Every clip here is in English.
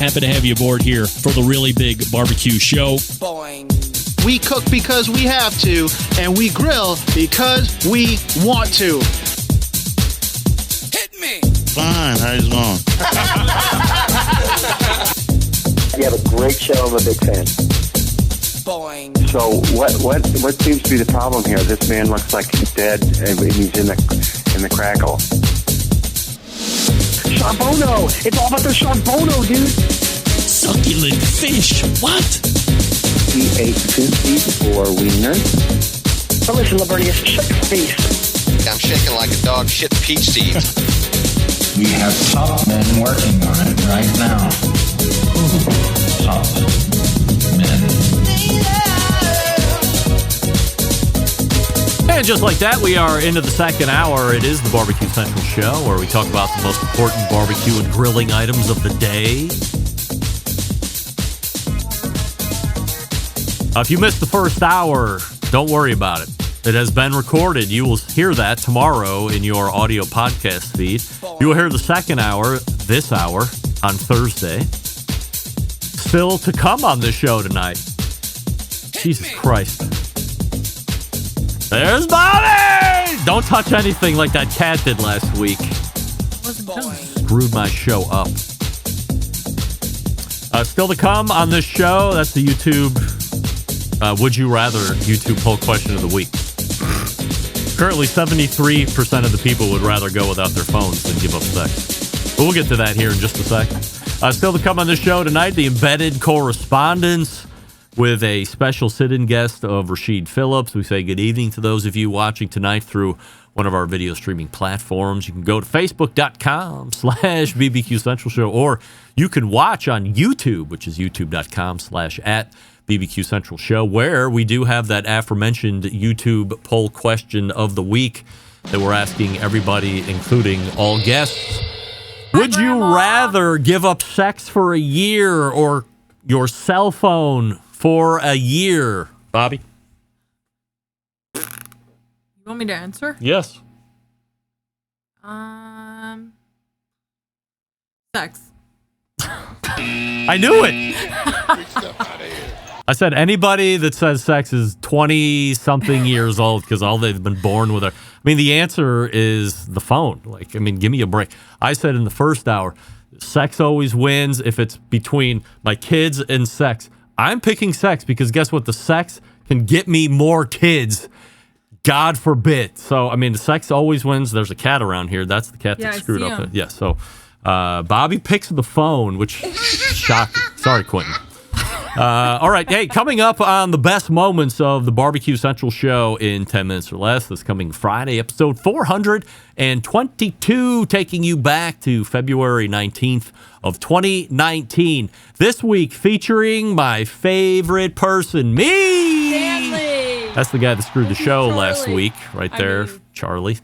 Happy to have you aboard here for the Really Big Barbecue Show. Boing. We cook because we have to, and we grill because we want to. Hit me! Fine, how's it going? You have a great show. I'm a big fan. Boing. So what seems to be the problem here? This man looks like he's dead, and he's in the crackle. Charbono! It's all about the Charbono, dude! Succulent fish. What? He ate 54 wieners. So listen, Lavernius, shut your face. I'm shaking like a dog shit peach seeds. We have top men working on it right now. Top men. And just like that, we are into the second hour. It is the Barbecue Central Show, where we talk about the most important barbecue and grilling items of the day. If you missed the first hour, don't worry about it. It has been recorded. You will hear that tomorrow in your audio podcast feed. You will hear the second hour, this hour, on Thursday. Still to come on this show tonight. Jesus Christ. There's Bobby! Don't touch anything like that cat did last week. Screwed my show up. Still to come on this show, that's the YouTube Would You Rather YouTube poll question of the week. Currently, 73% of the people would rather go without their phones than give up sex. But we'll get to that here in just a second. Still to come on this show tonight, the Embedded Correspondents with a special sit-in guest of Rasheed Phillips. We say good evening to those of you watching tonight through one of our video streaming platforms. You can go to facebook.com/BBQ Central Show, or you can watch on YouTube, which is youtube.com/@BBQ Central Show, where we do have that aforementioned YouTube poll question of the week that we're asking everybody, including all guests. Would you rather give up sex for a year or your cell phone for a year? Bobby? You want me to answer? Yes. Sex. I knew it. I said anybody that says sex is 20-something years old because all they've been born with. I mean, the answer is the phone. Like, I mean, give me a break. I said in the first hour, sex always wins if it's between my kids and sex. I'm picking sex because guess what? The sex can get me more kids. God forbid. So, I mean, the sex always wins. There's a cat around here. That's the cat that screwed up. Yes. Yeah, so Bobby picks the phone, which shocking. Sorry, Quentin. All right. Hey, coming up on the best moments of the Barbecue Central Show in 10 minutes or less this coming Friday, episode 422, taking you back to February 19th of 2019. This week featuring my favorite person, me. Stanley. That's the guy that screwed the show last week, right there, Charlie.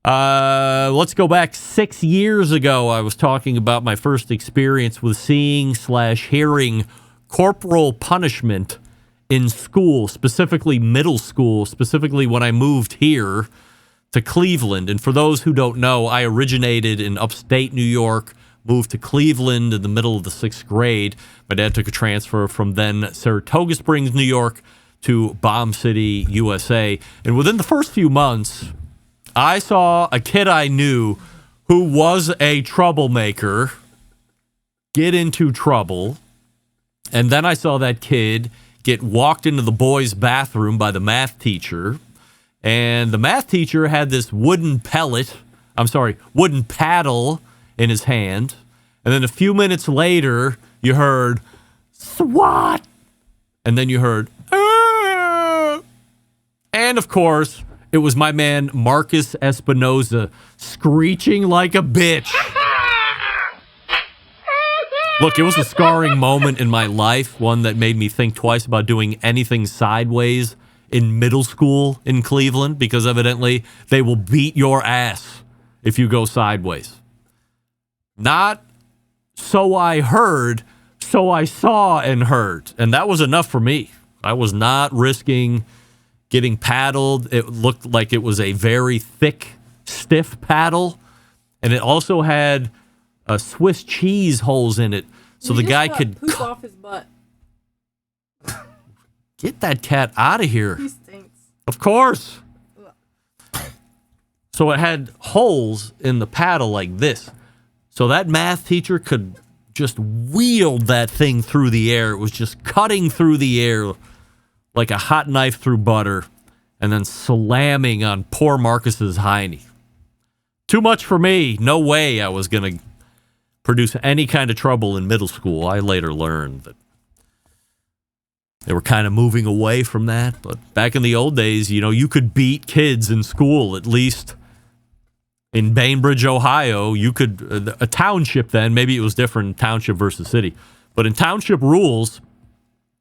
Let's go back 6 years ago. I was talking about my first experience with seeing/hearing corporal punishment in school, specifically middle school, specifically when I moved here to Cleveland. And for those who don't know, I originated in upstate New York, moved to Cleveland in the middle of the 6th grade. My dad took a transfer from then Saratoga Springs, New York, to Bomb City, USA. And within the first few months, I saw a kid I knew who was a troublemaker get into trouble. And then I saw that kid get walked into the boys' bathroom by the math teacher. And the math teacher had this wooden paddle in his hand. And then a few minutes later, you heard, SWAT! And then you heard, Aah! And of course, it was my man, Marcus Espinoza, screeching like a bitch. Look, it was a scarring moment in my life, one that made me think twice about doing anything sideways in middle school in Cleveland, because evidently they will beat your ass if you go sideways. Not so I heard, so I saw and heard. And that was enough for me. I was not risking getting paddled. It looked like it was a very thick, stiff paddle. And it also had Swiss cheese holes in it. so the guy could poop off his butt. Get that cat out of here. He stinks. Of course. So it had holes in the paddle like this. So that math teacher could just wield that thing through the air. It was just cutting through the air like a hot knife through butter and then slamming on poor Marcus's hiney. Too much for me. No way I was going to produce any kind of trouble in middle school. I later learned that they were kind of moving away from that. But back in the old days, you know, you could beat kids in school. At least in Bainbridge, Ohio, you could, a township then, maybe it was different, township versus city. But in township rules,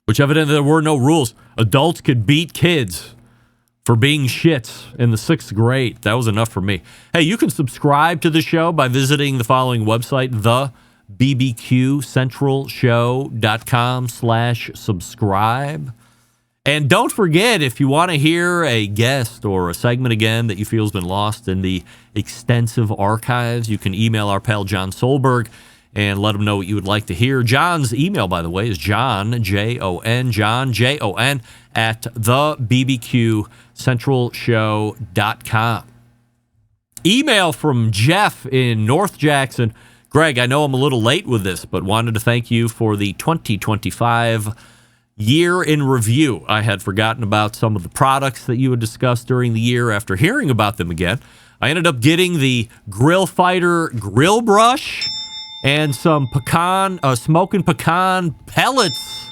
which evidently there were no rules, adults could beat kids for being shits in the 6th grade. That was enough for me. Hey, you can subscribe to the show by visiting the following website, thebbqcentralshow.com/subscribe. And don't forget, if you want to hear a guest or a segment again that you feel has been lost in the extensive archives, you can email our pal John Solberg and let him know what you would like to hear. John's email, by the way, is John, J-O-N, at thebbqcentralshow.com. Email from Jeff in North Jackson. Greg, I know I'm a little late with this, but wanted to thank you for the 2025 year in review. I had forgotten about some of the products that you had discussed during the year. After hearing about them again, I ended up getting the Grill Fighter grill brush and some smoking pecan pellets.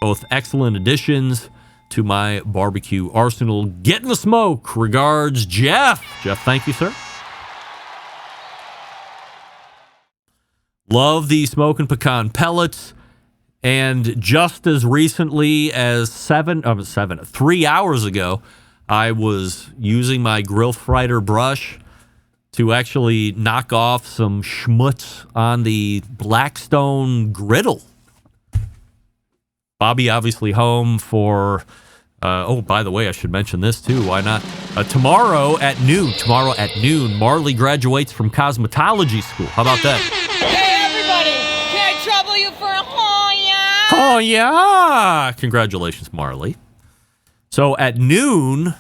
Both excellent additions to my barbecue arsenal. Getting the smoke. Regards, Jeff. Jeff, thank you, sir. Love the smoking pecan pellets. And just as recently as 3 hours ago, I was using my Grill Fighter brush to actually knock off some schmutz on the Blackstone griddle. Bobby obviously home for, by the way, I should mention this too. Why not? Tomorrow at noon, Marley graduates from cosmetology school. How about that? Hey, everybody! Can I trouble you for a hoya? Oh, yeah. Congratulations, Marley. So at noon,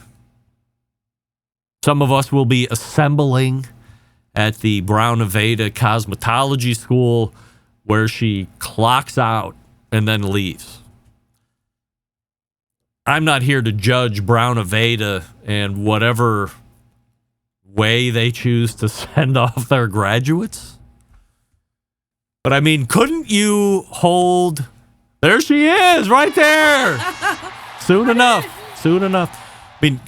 some of us will be assembling at the Brown Aveda Cosmetology School where she clocks out and then leaves. I'm not here to judge Brown Aveda and whatever way they choose to send off their graduates. But I mean, couldn't you hold... There she is, right there. Soon enough. I mean,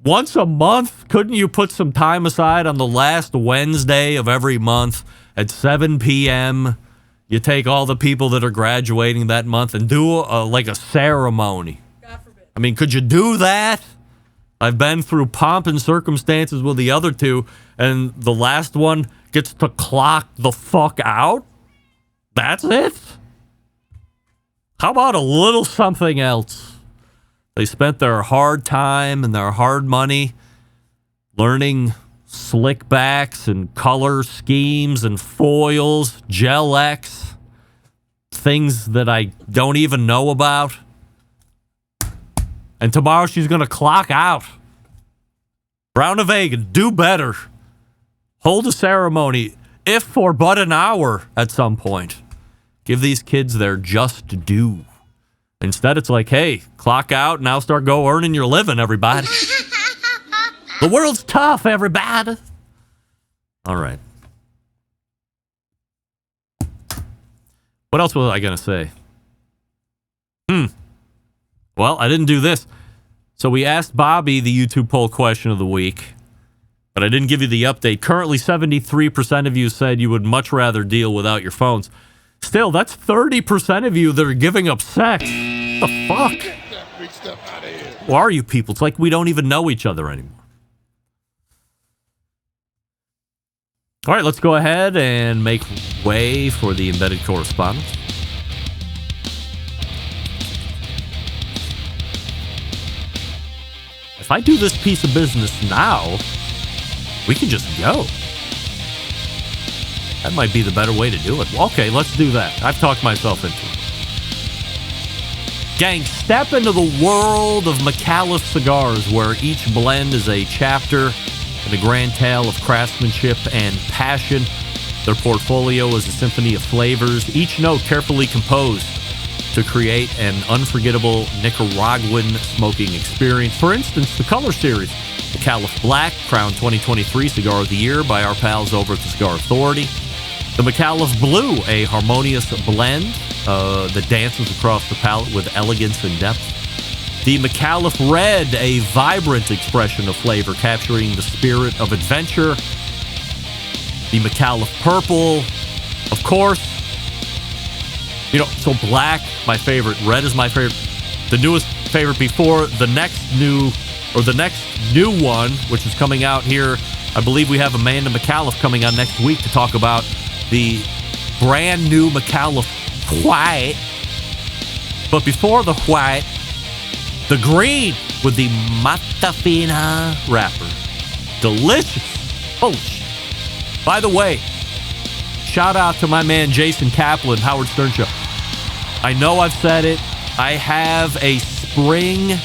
once a month, couldn't you put some time aside on the last Wednesday of every month at 7 p.m.? You take all the people that are graduating that month and do like a ceremony. God forbid. I mean, could you do that? I've been through pomp and circumstances with the other two, and the last one gets to clock the fuck out? That's it? How about a little something else? They spent their hard time and their hard money learning slick backs and color schemes and foils, Gel X, things that I don't even know about. And tomorrow she's going to clock out. Brown Aveda, do better. Hold a ceremony, if for but an hour at some point. Give these kids their just due. Instead, it's like, hey, clock out, now start earning your living, everybody. The world's tough, everybody. All right. What else was I going to say? Well, I didn't do this. So we asked Bobby the YouTube poll question of the week, but I didn't give you the update. Currently, 73% of you said you would much rather deal without your phones. Still, that's 30% of you that are giving up sex. What the fuck? Get that big stuff out of here. Who are you people? It's like we don't even know each other anymore. All right, let's go ahead and make way for the embedded correspondence. If I do this piece of business now, we can just go. That might be the better way to do it. Okay, let's do that. I've talked myself into it. Gang, step into the world of McAuliffe cigars, where each blend is a chapter in a grand tale of craftsmanship and passion. Their portfolio is a symphony of flavors, each note carefully composed to create an unforgettable Nicaraguan smoking experience. For instance, the Color Series, McAuliffe Black, crowned 2023 Cigar of the Year by our pals over at the Cigar Authority. The McAuliffe Blue, a harmonious blend that dances across the palate with elegance and depth. The McAuliffe Red, a vibrant expression of flavor capturing the spirit of adventure. The McAuliffe Purple, of course. So black, my favorite. Red is my favorite. The newest favorite before the next new one, which is coming out here. I believe we have Amanda McAuliffe coming on next week to talk about the brand new McAuliffe White. But before the white, the green with the Matafina wrapper. Delicious. Oh, by the way, shout out to my man Jason Kaplan, Howard Stern Show. I know I've said it. I have a spring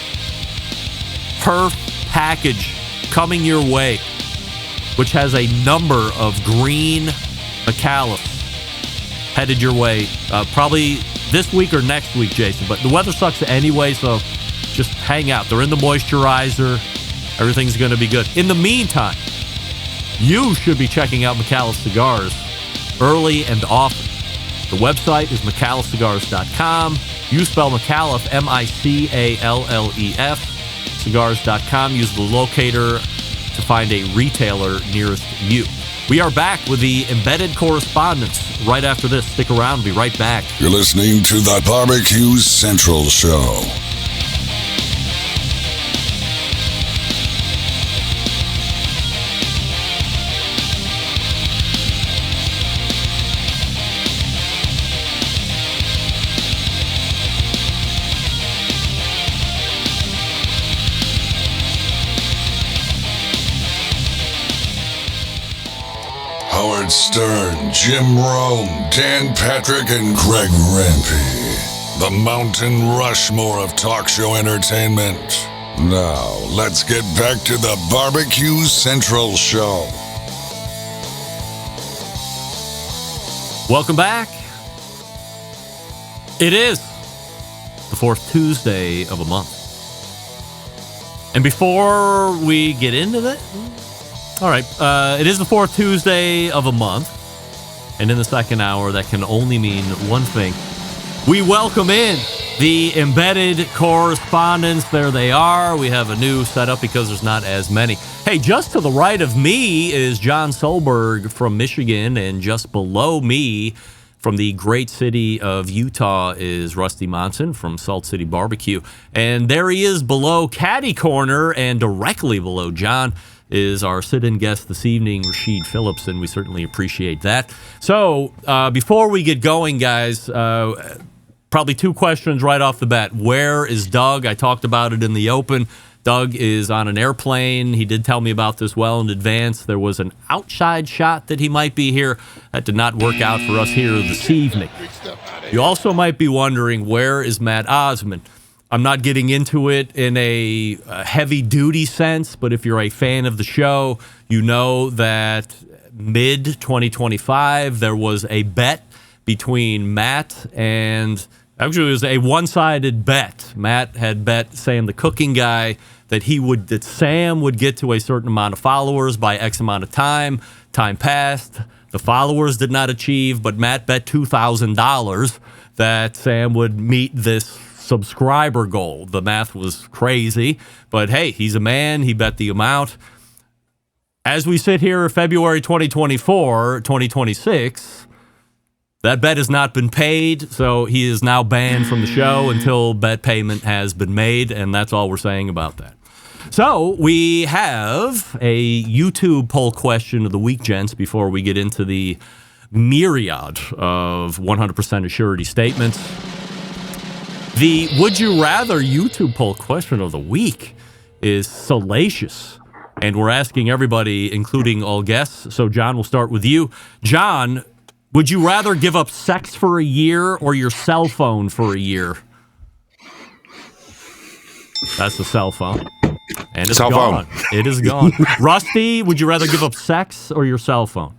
perf package coming your way, which has a number of green McAuliffe headed your way. Probably this week or next week, Jason. But the weather sucks anyway, so just hang out. They're in the moisturizer. Everything's going to be good. In the meantime, you should be checking out McAuliffe Cigars early and often. The website is McAuliffeCigars.com. You spell McAuliffe, MICALLEF, cigars.com. Use the locator to find a retailer nearest you. We are back with the Embedded Correspondents right after this. Stick around. We'll be right back. You're listening to the Barbecue Central Show. Howard Stern, Jim Rome, Dan Patrick, and Greg Rempe. The Mountain Rushmore of talk show entertainment. Now, let's get back to the Barbecue Central Show. Welcome back. It is the fourth Tuesday of a month. And before we get into that, all right, it is the fourth Tuesday of a month. And in the second hour, that can only mean one thing. We welcome in the Embedded Correspondents. There they are. We have a new setup because there's not as many. Hey, just to the right of me is John Solberg from Michigan, and just below me from the great city of Utah is Rusty Monson from Salt City Barbecue. And there he is below Caddy Corner, and directly below John is our sit-in guest this evening, Rasheed Phillips, and we certainly appreciate that. So before we get going, guys, probably two questions right off the bat. Where is Doug? I talked about it in the open. Doug is on an airplane. He did tell me about this well in advance. There was an outside shot that he might be here. That did not work out for us here this evening. You also might be wondering, where is Matt Osmond? I'm not getting into it in a heavy-duty sense, but if you're a fan of the show, you know that mid-2025, there was a bet between Matt and... Actually, it was a one-sided bet. Matt had bet Sam the Cooking Guy that Sam would get to a certain amount of followers by X amount of time. Time passed. The followers did not achieve, but Matt bet $2,000 that Sam would meet this subscriber goal. The math was crazy, but hey, he's a man. He bet the amount. As we sit here, February 2026, that bet has not been paid, so he is now banned from the show until bet payment has been made, and that's all we're saying about that. So we have a YouTube poll question of the week, gents, before we get into the myriad of 100% Assurity Statements. The Would You Rather YouTube poll question of the week is salacious. And we're asking everybody, including all guests. So, John, we'll start with you. John, would you rather give up sex for a year or your cell phone for a year? That's the cell phone. And it's gone. It is gone. Rusty, would you rather give up sex or your cell phone?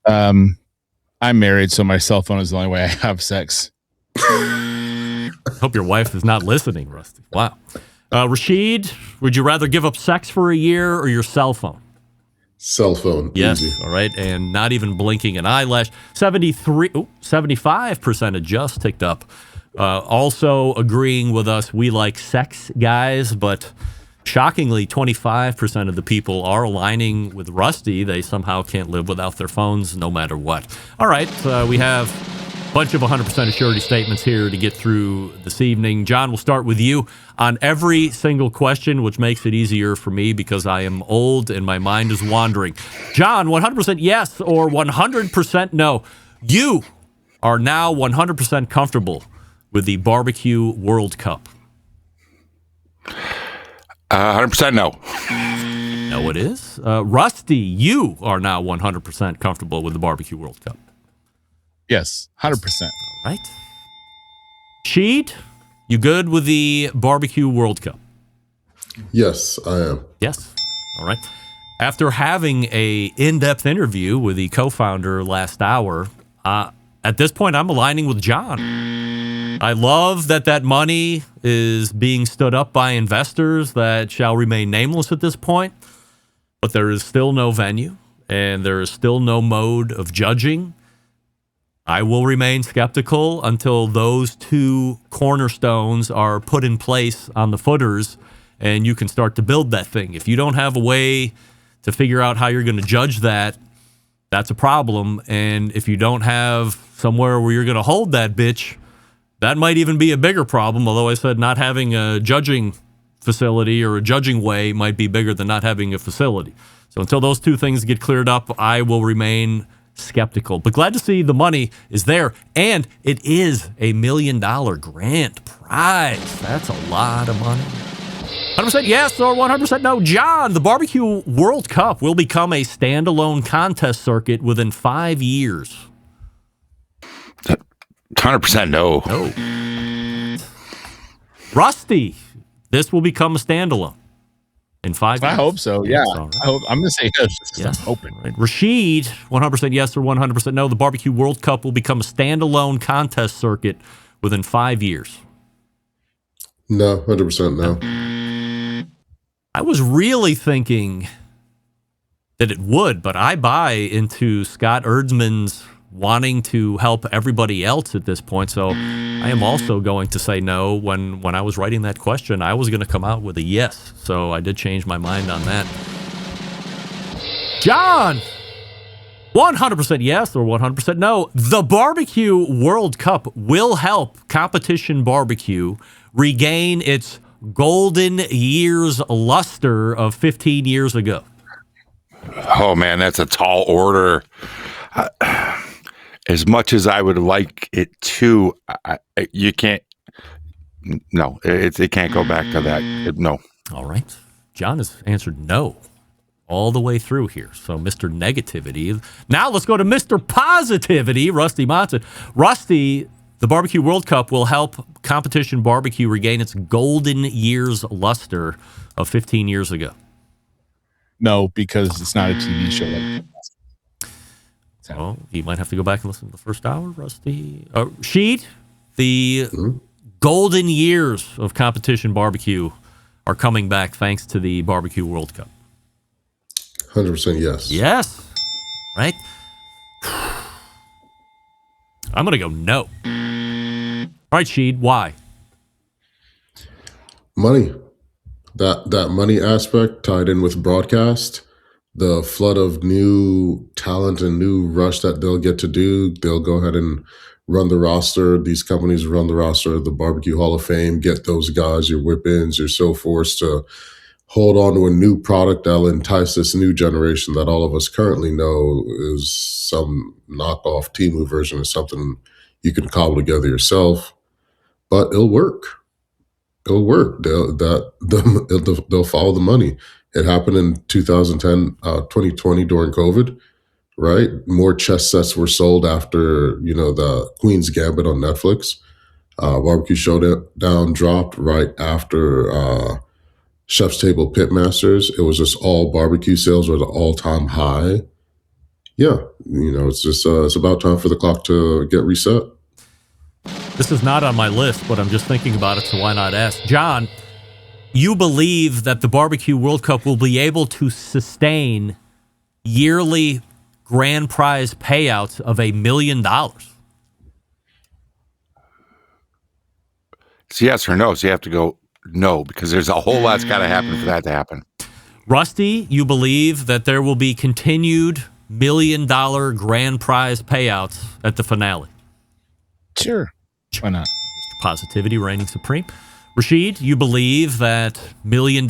I'm married, so my cell phone is the only way I have sex. Hope your wife is not listening, Rusty. Wow. Rasheed, would you rather give up sex for a year or your cell phone? Cell phone. Yes. Easy. All right. And not even blinking an eyelash. 75% of just ticked up. Also agreeing with us, we like sex, guys, but shockingly, 25% of the people are aligning with Rusty. They somehow can't live without their phones no matter what. All right. We have a bunch of 100% Assurity statements here to get through this evening. John, we'll start with you on every single question, which makes it easier for me because I am old and my mind is wandering. John, 100% yes or 100% no. You are now 100% comfortable with the Barbecue World Cup. 100% no. No, it is. Rusty, you are now 100% comfortable with the Barbecue World Cup. Yes, 100%. All right. Sheed, you good with the Barbecue World Cup? Yes, I am. Yes. All right. After having a in-depth interview with the co-founder last hour, at this point, I'm aligning with John. I love that money is being stood up by investors that shall remain nameless at this point, but there is still no venue and there is still no mode of judging. I will remain skeptical until those two cornerstones are put in place on the footers and you can start to build that thing. If you don't have a way to figure out how you're going to judge that, that's a problem. And if you don't have somewhere where you're going to hold that bitch, that might even be a bigger problem, although I said not having a judging facility or a judging way might be bigger than not having a facility. So until those two things get cleared up, I will remain skeptical. But glad to see the money is there, and it is $1 million grand prize. That's a lot of money. 100% yes or 100% no. John, the Barbecue World Cup will become a standalone contest circuit within 5 years. 100% no. No. Rusty, this will become a standalone in 5 years. I hope so. Yeah. Right. I hope. I'm going to say yes. Yes. I'm hoping. Right. Rasheed, 100% yes or 100% no. The Barbecue World Cup will become a standalone contest circuit within 5 years. No, 100% no. I was really thinking that it would, but I buy into Scott Erdman's wanting to help everybody else at this point. So I am also going to say no. When I was writing that question, I was going to come out with a yes. So I did change my mind on that. John, 100% yes or 100% no. The Barbecue World Cup will help Competition Barbecue regain its golden years luster of 15 years ago. Oh, man, that's a tall order. As much as I would like it to, you can't. No, it can't go back to that. No. All right. John has answered no all the way through here. So, Mr. Negativity. Now let's go to Mr. Positivity, Rusty Monson. Rusty, the Barbecue World Cup will help Competition Barbecue regain its golden years luster of 15 years ago. No, because it's not a TV show. Oh, you might have to go back and listen to the first hour, Rusty. Sheed, the golden years of Competition Barbecue are coming back thanks to the Barbecue World Cup. 100% yes. Yes. Right? I'm going to go no. All right, Sheed, why? Money. That money aspect tied in with broadcast, the flood of new talent and new rush that they'll get to do, they'll go ahead and run the roster. These companies run the roster of the Barbecue Hall of Fame, get those guys, your whip-ins, your so forth, to hold on to a new product that'll entice this new generation that all of us currently know is some knockoff Temu version of something you can cobble together yourself. But it'll work. It'll work. They'll follow the money. It happened in 2010, 2020 during COVID, right? More chess sets were sold after, the Queen's Gambit on Netflix. Barbecue Showdown dropped right after Chef's Table Pitmasters. It was just all barbecue sales were at an all-time high. Yeah, it's just it's about time for the clock to get reset. This is not on my list, but I'm just thinking about it, so why not ask? John, you believe that the Barbecue World Cup will be able to sustain yearly grand prize payouts of $1 million? It's yes or no, so you have to go no, because there's a whole lot's got to happen for that to happen. Rusty, you believe that there will be continued $1 million grand prize payouts at the finale? Sure. Why not? Mr. Positivity reigning supreme. Rasheed, you believe that $1 million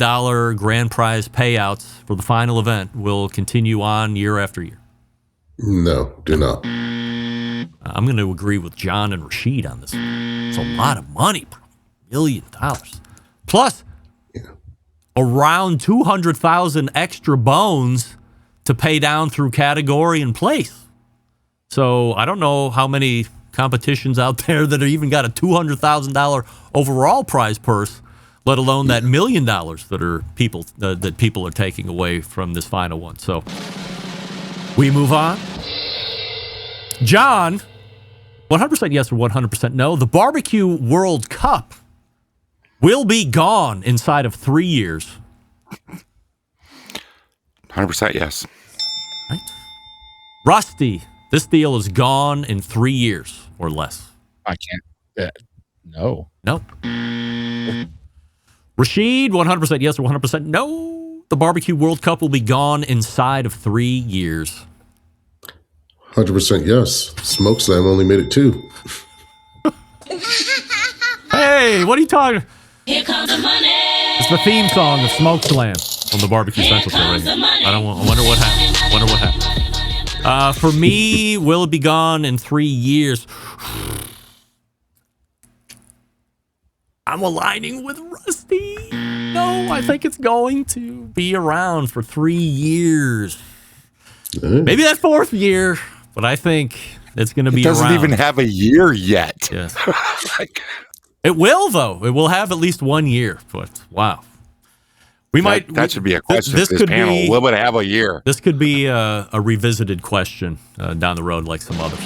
grand prize payouts for the final event will continue on year after year? No, do not. I'm going to agree with John and Rasheed on this. It's a lot of money, bro. $1 million. Plus, around 200,000 extra bones to pay down through category and place. So I don't know how many competitions out there that have even got a $200,000 overall prize purse, let alone that $1 million that people are taking away from this final one. So we move on. John, 100% yes or 100% no. The Barbecue World Cup will be gone inside of 3 years. 100% yes. Right. Rusty, this deal is gone in 3 years or less. I can't. No. No. Rasheed, 100% yes or 100% no. The Barbecue World Cup will be gone inside of 3 years. 100% yes. Smoke Slam only made it 2. Hey, what are you talking? Here comes the money. It's the theme song of Smoke Slam on the Barbecue Central Show. Right? I wonder what happened. For me, will it be gone in 3 years? I'm aligning with Rusty. No, I think it's going to be around for 3 years. Maybe that 4th year, but I think it's going to be around. It doesn't even have a year yet. Yeah. It will, though. It will have at least 1 year. But wow. That should be a question for this panel. Will it have a year? This could be a revisited question down the road like some others.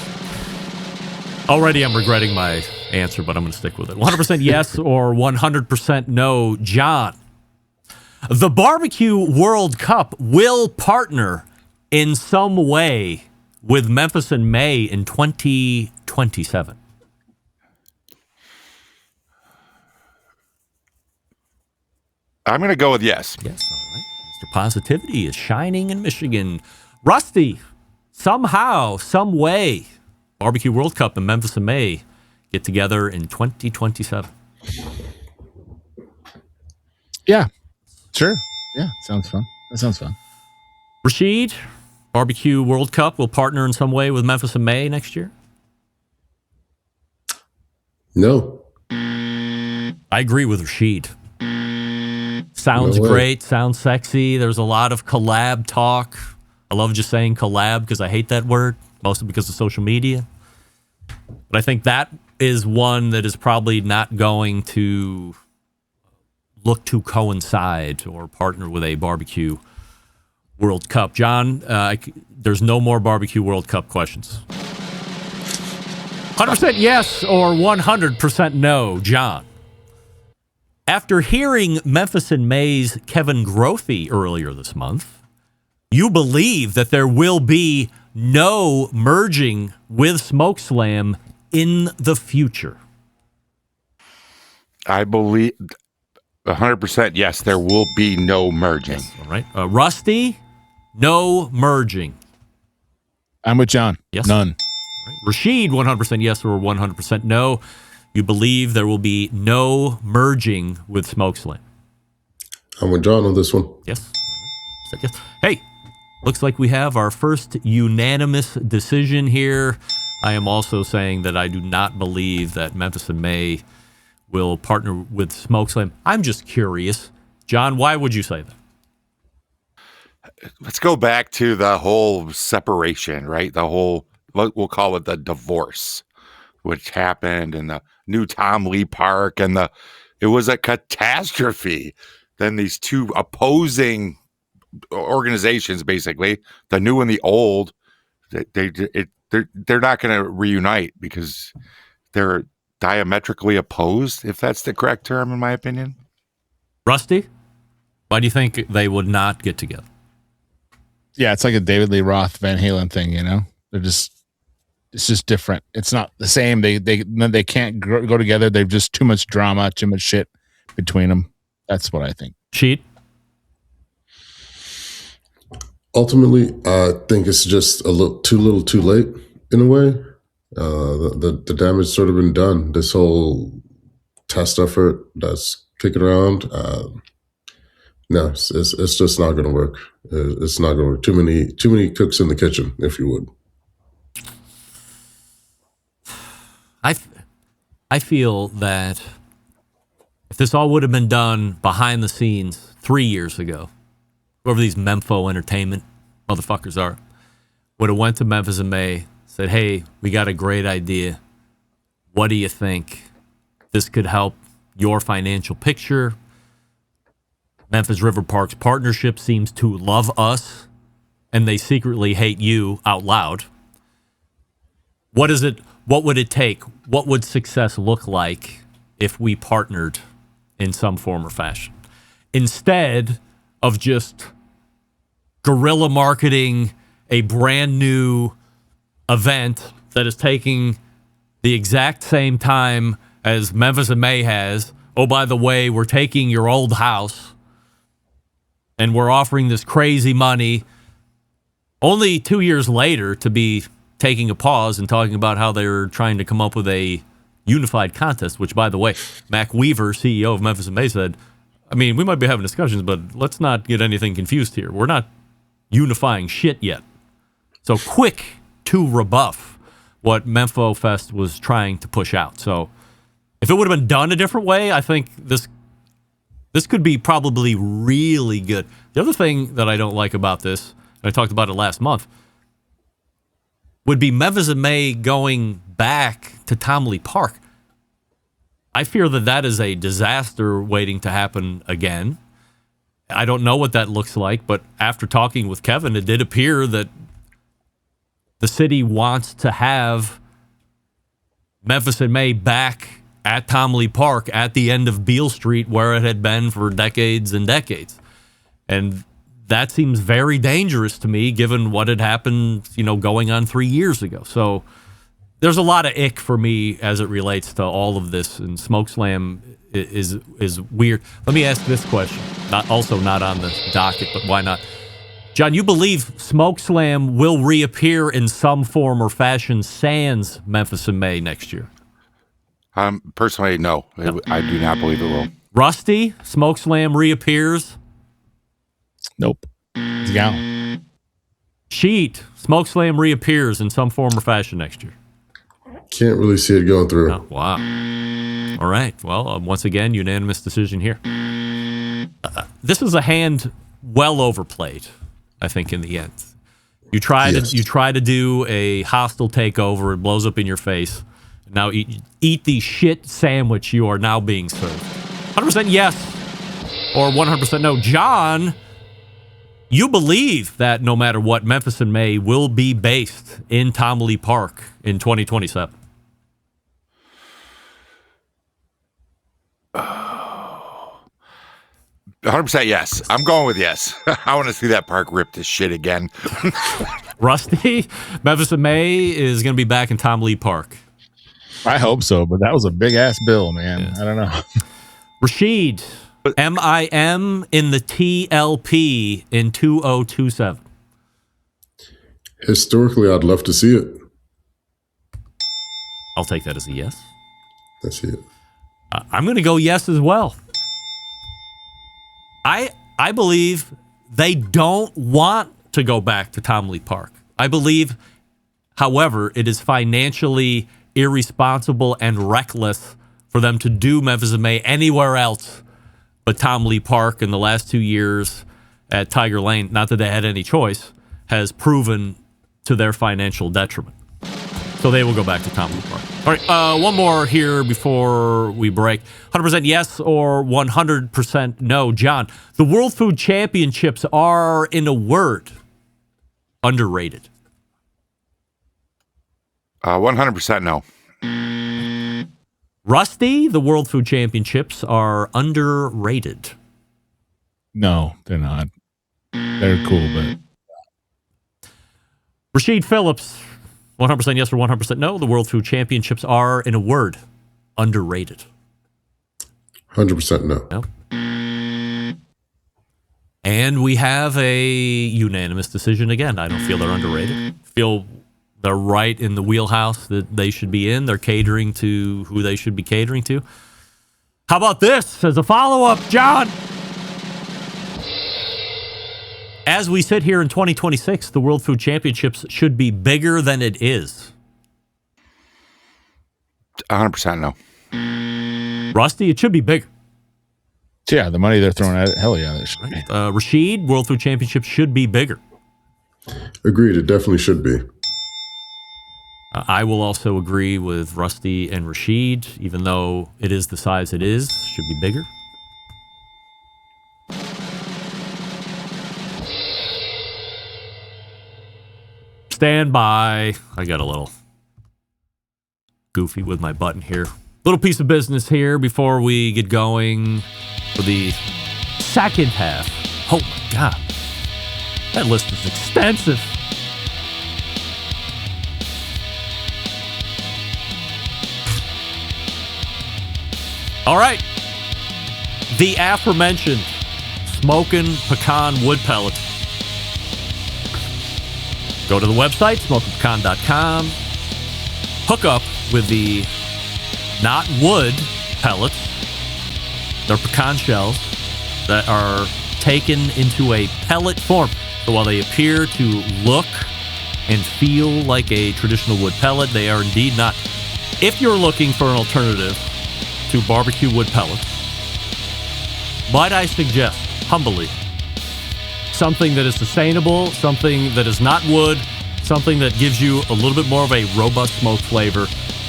Already I'm regretting my answer, but I'm going to stick with it. 100% yes or 100% no. John, the Barbecue World Cup will partner in some way with Memphis in May in 2027. I'm going to go with yes. Yes, all right. Mr. Positivity is shining in Michigan. Rusty, somehow, some way, Barbecue World Cup in Memphis in May get together in 2027. Yeah, sure. Yeah, sounds fun. That sounds fun. Rasheed, Barbecue World Cup will partner in some way with Memphis in May next year? No. I agree with Rasheed. Sounds great. Sounds sexy. There's a lot of collab talk. I love just saying collab because I hate that word, mostly because of social media. But I think that is one that is probably not going to look to coincide or partner with a Barbecue World Cup. John, there's no more Barbecue World Cup questions. 100% yes or 100% no. John, after hearing Memphis in May's Kevin Grothe earlier this month, you believe that there will be no merging with SmokeSlam in the future. I believe 100% yes, there will be no merging. Yes, all right. Rusty, no merging. I'm with John. Yes. None. All right. Rasheed, 100% yes or 100% no. You believe there will be no merging with SmokeSlam. I'm with John on this one. Yes. All right. Yes. Hey, looks like we have our first unanimous decision here. I am also saying that I do not believe that Memphis in May will partner with SmokeSlam. I'm just curious. John, why would you say that? let's go back to the whole separation, right? The whole, we'll call it the divorce, which happened in the new Tom Lee Park, and it was a catastrophe. Then these two opposing organizations, basically, the new and the old, they're not going to reunite because they're diametrically opposed, if that's the correct term, in my opinion. Rusty, why do you think they would not get together? Yeah, it's like a David Lee Roth Van Halen thing, you know? It's just different. It's not the same. They can't go together. They've just too much drama, too much shit between them. That's what I think. Cheat. Ultimately, I think it's just a little too late in a way. The damage sort of been done. This whole test effort that's kicking around. No, it's just not going to work. It's not going to work. Too many cooks in the kitchen, if you would. I feel that if this all would have been done behind the scenes 3 years ago, whoever these Mempho Entertainment motherfuckers are, would have went to Memphis and May, said, hey, we got a great idea. What do you think? This could help your financial picture. Memphis River Parks Partnership seems to love us, and they secretly hate you out loud. What is it? What would it take? What would success look like if we partnered in some form or fashion? Instead of just guerrilla marketing a brand new event that is taking the exact same time as Memphis and May has. Oh, by the way, we're taking your old house and we're offering this crazy money. Only 2 years later to be taking a pause and talking about how they're trying to come up with a unified contest, which, by the way, Mac Weaver, CEO of Memphis and May, said, I mean, we might be having discussions, but let's not get anything confused here. We're not unifying shit yet. So quick to rebuff what Mempho Fest was trying to push out. So if it would have been done a different way, I think this could be probably really good. The other thing that I don't like about this, and I talked about it last month, would be Memphis and May going back to Tom Lee Park. I fear that is a disaster waiting to happen again. I don't know what that looks like, but after talking with Kevin, it did appear that the city wants to have Memphis and May back at Tom Lee Park at the end of Beale Street, where it had been for decades and decades. And that seems very dangerous to me, given what had happened, going on 3 years ago. So there's a lot of ick for me as it relates to all of this, and SmokeSlam is weird. Let me ask this question, not on the docket, but why not? John, you believe SmokeSlam will reappear in some form or fashion sans Memphis and May next year? Personally, no. I do not believe it will. Rusty, SmokeSlam reappears? Nope. It's gone. Cheat, SmokeSlam reappears in some form or fashion next year? Can't really see it going through. Oh, wow. All right. Well, once again, unanimous decision here. This is a hand well overplayed, I think, in the end. You try to do a hostile takeover, it blows up in your face. Now eat the shit sandwich you are now being served. 100% yes or 100% no. John, you believe that no matter what, Memphis and May will be based in Tom Lee Park in 2027. 100% yes. I'm going with yes. I want to see that park ripped to shit again. Rusty, Memphis and May is going to be back in Tom Lee Park. I hope so, but that was a big-ass bill, man. Yeah. I don't know. Rasheed, MIM in the TLP in 2027. Historically, I'd love to see it. I'll take that as a yes. I see it. I'm going to go yes as well. I believe they don't want to go back to Tom Lee Park. I believe, however, it is financially irresponsible and reckless for them to do Memphis and May anywhere else but Tom Lee Park in the last 2 years. at Tiger Lane, not that they had any choice, has proven to their financial detriment. So they will go back to Tom Lee Park. All right, one more here before we break. 100% yes or 100% no. John, the World Food Championships are, in a word, underrated. 100% no. Rusty, the World Food Championships are underrated. No, they're not. They're cool, but... Rasheed Phillips, 100% yes or 100% no. The World Food Championships are, in a word, underrated. 100% no. No. And we have a unanimous decision again. I don't feel they're underrated. Feel they're right in the wheelhouse that they should be in. They're catering to who they should be catering to. How about this as a follow-up, John? As we sit here in 2026, the World Food Championships should be bigger than it is. 100% no. Rusty, it should be bigger. Yeah, the money they're throwing at it, hell yeah. It should be. Rasheed, World Food Championships should be bigger. Agreed, it definitely should be. I will also agree with Rusty and Rasheed, even though it is the size it is, should be bigger. Stand by. I got a little goofy with my button here. Little piece of business here before we get going for the second half. Oh my God. That list is extensive. All right. The aforementioned smoking pecan wood pellets. Go to the website, smokingpecan.com. Hook up with the not wood pellets. They're pecan shells that are taken into a pellet form. So while they appear to look and feel like a traditional wood pellet, they are indeed not. If you're looking for an alternative to barbecue wood pellets, might I suggest, humbly, something that is sustainable, something that is not wood, something that gives you a little bit more of a robust smoke flavor.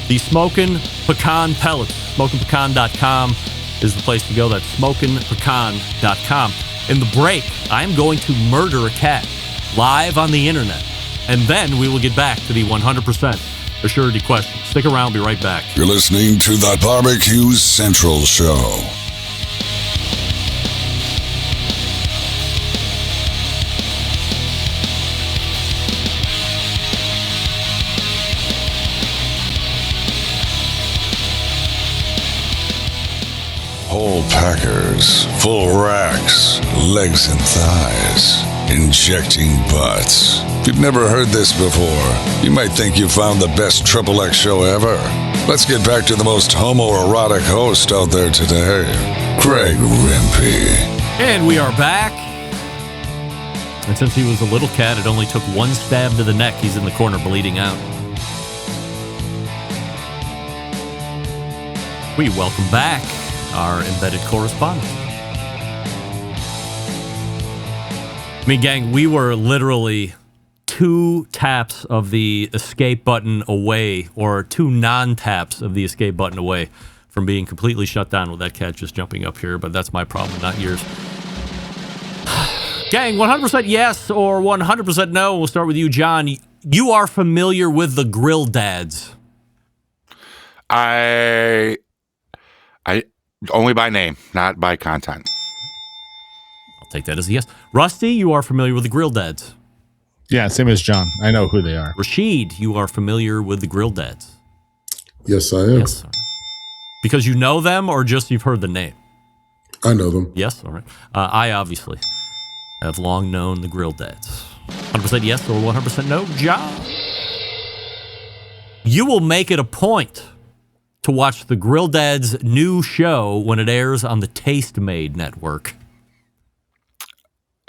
The Smokin' Pecan Pellets, smokingpecan.com is the place to go. That's smokingpecan.com. In the break, I'm going to murder a cat live on the internet, and then we will get back to the 100% Assurity question. Stick around, be right back. You're listening to the Barbecue Central Show. Whole packers, full racks, legs and thighs, injecting butts. If you've never heard this before, you might think you found the best XXX show ever. Let's get back to the most homoerotic host out there today, Greg Rempe. And we are back. And since he was a little cat, it only took one stab to the neck. He's in the corner bleeding out. We welcome back our embedded correspondent. I mean, gang, we were literally 2 taps of the escape button away, or 2 non-taps of the escape button away from being completely shut down with that cat just jumping up here, but that's my problem, not yours. Gang, 100% yes or 100% no. We'll start with you, John. You are familiar with the Grill Dads. I only by name, not by content. I'll take that as a yes. Rusty, you are familiar with the Grill Dads. Yeah, same as John. I know who they are. Rasheed, you are familiar with the Grill Dads. Yes, I am. Yes. Because you know them, or just you've heard the name? I know them. Yes, all right. I obviously have long known the Grill Dads. 100% yes or 100% no. John, you will make it a point to watch the Grill Dads' new show when it airs on the Taste Made network.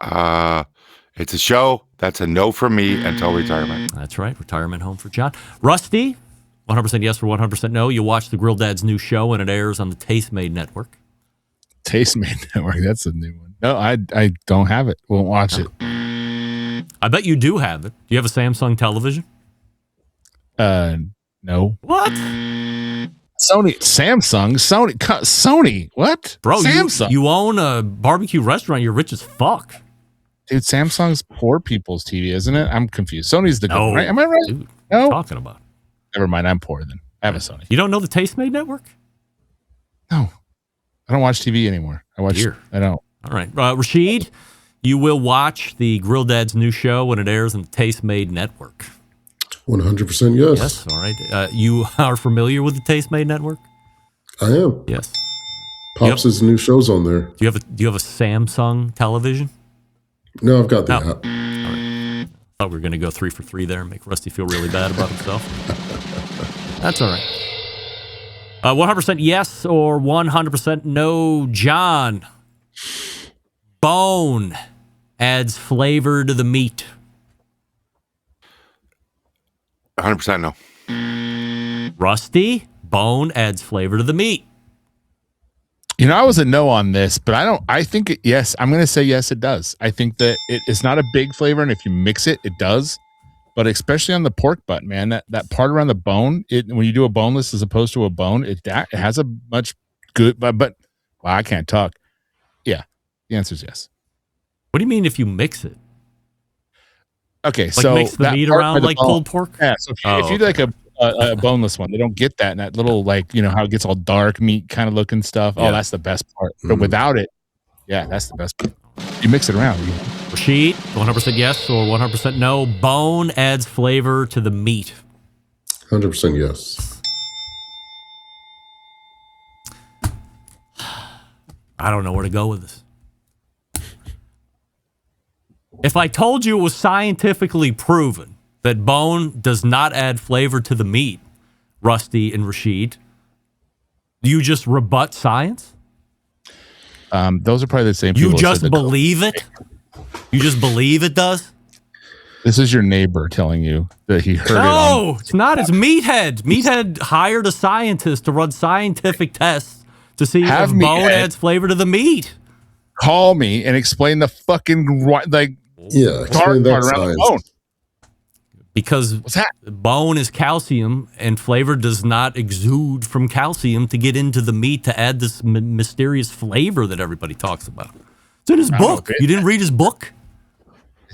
It's a show that's a no for me until retirement. That's right. Retirement home for John. Rusty, 100% yes or 100% no. You watch the Grill Dads' new show when it airs on the Taste Made network. Taste Made network. That's a new one. No, I don't have it. Won't watch it. I bet you do have it. Do you have a Samsung television? No. What? Sony. What? Bro, Samsung. You own a barbecue restaurant. You're rich as fuck. Dude, Samsung's poor people's TV, isn't it? I'm confused. Sony's the good one, right? Am I right? Dude, no. What are you talking about? Never mind. I'm poor then. I have a Sony. You don't know the Tastemade network? No. I don't watch TV anymore. I don't. All right. Rasheed, you will watch the Grill Dad's new show when it airs on the Tastemade network. 100% yes. Yes. All right. You are familiar with the Tastemade network? I am. Yes. Pops' new show's on there. Do you have a Samsung television? No, I've got the app. All right. Thought we were going to go 3 for 3 there and make Rusty feel really bad about himself. That's all right. 100% yes or 100% no. John, bone adds flavor to the meat. 100% no. Rusty, bone adds flavor to the meat. You know, I was a no on this, but I think yes. I'm going to say yes, it does. I think that it's not a big flavor, and if you mix it, it does. But especially on the pork butt, man, that part around the bone, when you do a boneless as opposed to a bone, it has a much good, but wow, I can't talk. Yeah, the answer is yes. What do you mean if you mix it? Okay, like so mix the meat around like pulled pork? Yeah, so if you do like a boneless one, they don't get that little, like, you know, how it gets all dark meat kind of looking stuff. Oh, that's the best part. But without it, yeah, that's the best part. You mix it around. Rasheed, 100% yes or 100% no. Bone adds flavor to the meat. 100% yes. I don't know where to go with this. If I told you it was scientifically proven that bone does not add flavor to the meat, Rusty and Rasheed, do you just rebut science? Those are probably the same people. You just believe it? You just believe it does? This is your neighbor telling you that he heard it. No, it's not. It's Meathead. Meathead hired a scientist to run scientific tests to see if bone adds flavor to the meat. Call me and explain the fucking explain that science. Bone. Because bone is calcium and flavor does not exude from calcium to get into the meat to add this mysterious flavor that everybody talks about. It's in his book. You didn't read his book?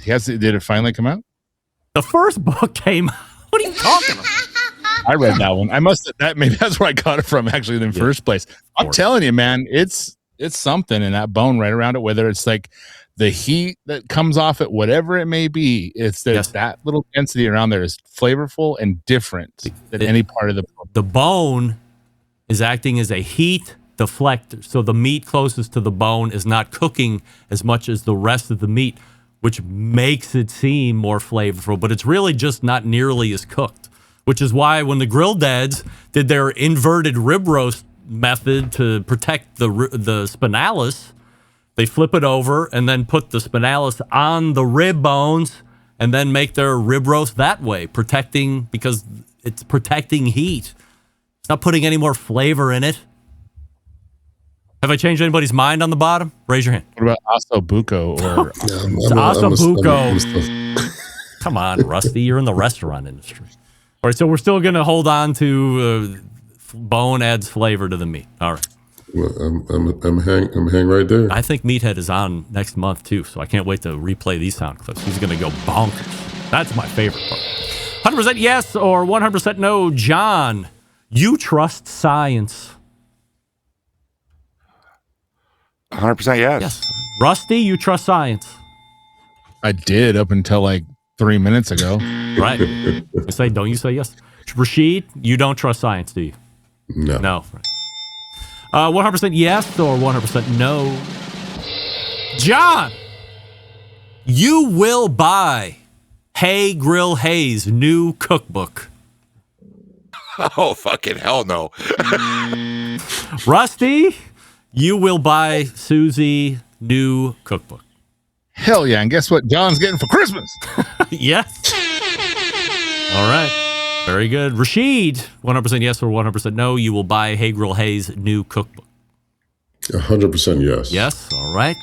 Did it finally come out? The first book came out. What are you talking about? I read that one. I must have, maybe that's where I got it from actually in the first place. I'm telling you, man, it's something in that bone right around it, whether it's like the heat that comes off it, whatever it may be, it's that little density around there is flavorful and different than any part of the bone. The bone is acting as a heat deflector. So the meat closest to the bone is not cooking as much as the rest of the meat, which makes it seem more flavorful, but it's really just not nearly as cooked, which is why when the Grill Dads did their inverted rib roast method to protect the spinalis, they flip it over and then put the spinalis on the rib bones and then make their rib roast that way, because it's protecting heat. It's not putting any more flavor in it. Have I changed anybody's mind on the bottom? Raise your hand. What about ossobuco or ossobuco? Come on, Rusty. You're in the restaurant industry. All right, so we're still going to hold on to bone adds flavor to the meat. All right. Well, I'm hang right there. I think Meathead is on next month too, so I can't wait to replay these sound clips. He's going to go bonkers. That's my favorite part. 100% yes or 100% no. John, you trust science. 100% yes. Rusty, you trust science. I did up until like 3 minutes ago. Right. Don't you say yes? Rasheed, you don't trust science, do you? No. No. Right. 100% yes or 100% no. John, you will buy Hey Grill Hay's new cookbook. Oh, fucking hell no. Rusty, you will buy Susie new cookbook. Hell yeah. And guess what John's getting for Christmas? Yes. All right. Very good. Rasheed, 100% yes or 100% no. You will buy Hey Grill Hay's new cookbook. 100% yes. Yes. All right.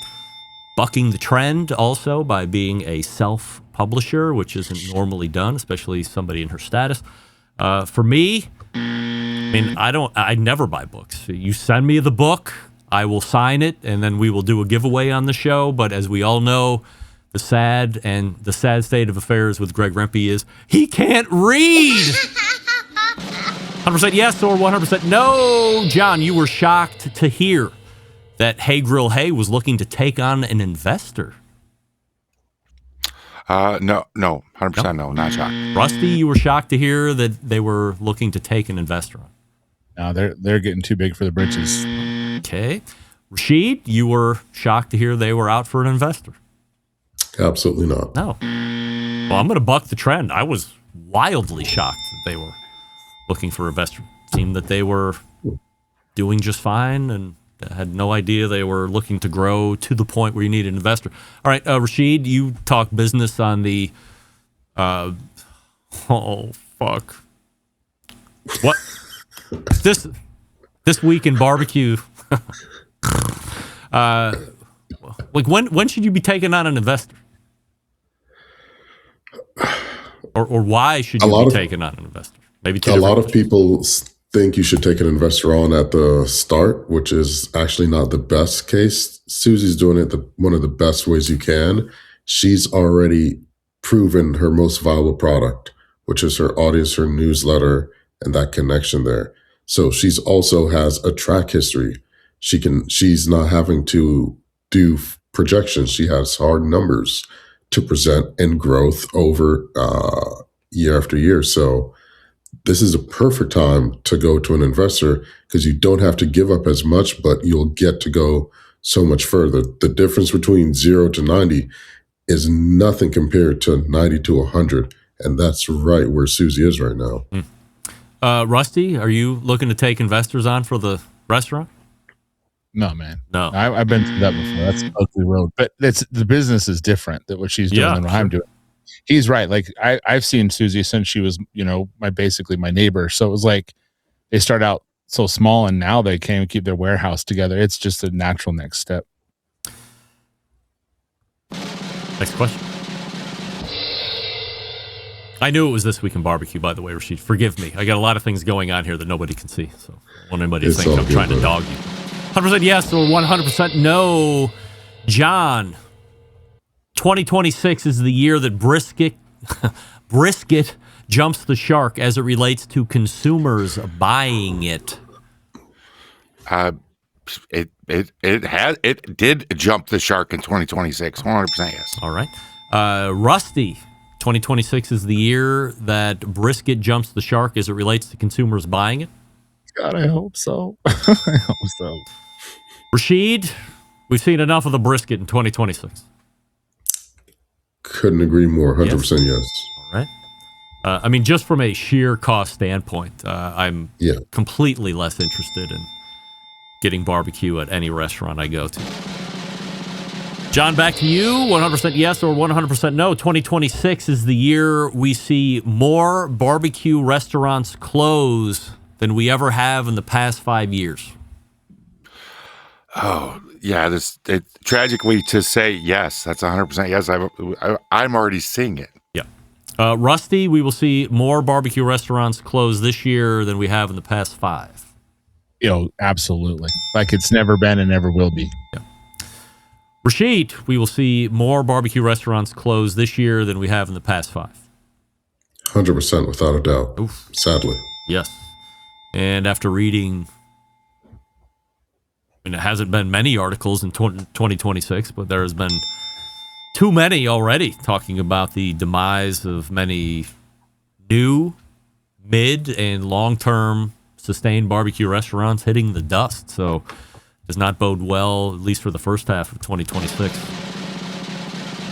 bucking the trend also by being a self-publisher, which isn't normally done, especially somebody in her status. For me, I mean, I never buy books. You send me the book, I will sign it, and then we will do a giveaway on the show. But as we all know, the sad state of affairs with Greg Rempe is he can't read. 100% yes or 100% no. John, you were shocked to hear that Hey Grill Hey was looking to take on an investor. No, 100% no, not shocked. Rusty, you were shocked to hear that they were looking to take an investor on. No, they're getting too big for the britches. Okay. Rasheed, you were shocked to hear they were out for an investor. Absolutely not. No. Well, I'm going to buck the trend. I was wildly shocked that they were looking for an investor. It seemed that they were doing just fine and had no idea they were looking to grow to the point where you need an investor. All right, Rasheed, you talk business on the oh, fuck. What? This week in barbecue. Like when should you be taking on an investor? Or why should you be taking on an investor? Maybe a lot of people think you should take an investor on at the start, which is actually not the best case. Susie's doing it one of the best ways you can. She's already proven her most valuable product, which is her audience, her newsletter, and that connection there. So she's also has a track history. She's not having to do projections. She has hard numbers to present and growth over year after year. So this is a perfect time to go to an investor because you don't have to give up as much, but you'll get to go so much further. The difference between 0 to 90 is nothing compared to 90 to 100. And that's right where Susie is right now. Rusty, are you looking to take investors on for the restaurant? No, man. No. I've been through that before. That's an ugly road. But the business is different than what she's doing than what I'm doing. He's right. Like I've seen Susie since she was, basically my neighbor. So it was like they start out so small and now they can't keep their warehouse together. It's just a natural next step. Next question. I knew it was This Week in Barbecue, by the way, Rasheed. Forgive me. I got a lot of things going on here that nobody can see. So I don't want anybody to think I'm trying to dog you. 100% yes or 100% no. John, 2026 is the year that brisket jumps the shark as it relates to consumers buying it. It did jump the shark in 2026. 100% yes. All right. Rusty, 2026 is the year that brisket jumps the shark as it relates to consumers buying it. God, I hope so. I hope so. Rasheed, we've seen enough of the brisket in 2026. Couldn't agree more. 100% yes. All right. I mean, just from a sheer cost standpoint, I'm completely less interested in getting barbecue at any restaurant I go to. John, back to you. 100% yes or 100% no. 2026 is the year we see more barbecue restaurants close than we ever have in the past 5 years. Oh, yeah. Tragically to say yes, that's 100% yes. I'm already seeing it. Yeah. Rusty, we will see more barbecue restaurants close this year than we have in the past 5. Absolutely. Like it's never been and never will be. Yeah. Rasheed, we will see more barbecue restaurants close this year than we have in the past 5. 100% without a doubt. Oof. Sadly. Yes. And after reading, it hasn't been many articles in 2026, but there has been too many already talking about the demise of many new, mid, and long-term sustained barbecue restaurants hitting the dust. So does not bode well, at least for the first half of 2026.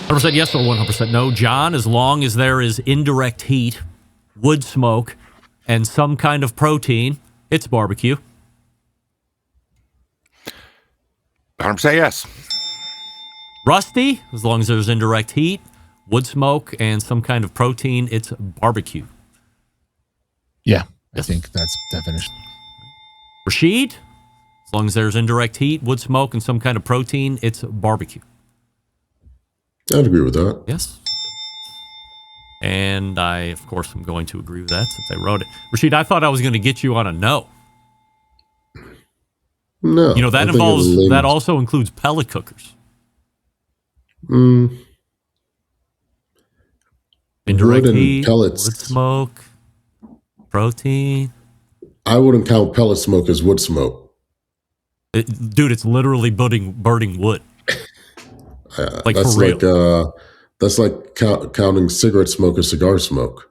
100% yes or 100% no. John, as long as there is indirect heat, wood smoke, and some kind of protein, it's barbecue. 100% yes. Rusty, as long as there's indirect heat, wood smoke, and some kind of protein, it's barbecue. Yeah, I think that's definition. Rasheed, as long as there's indirect heat, wood smoke, and some kind of protein, it's barbecue. I'd agree with that. Yes. And I, of course, am going to agree with that since I wrote it. Rasheed, I thought I was going to get you on a no. No. You know, that involves, that also includes pellet cookers. Indirect heat, pellets. wood smoke, protein. I wouldn't count pellet smoke as wood smoke. Dude, it's literally burning wood. Like that's for real. That's like counting cigarette smoke as cigar smoke.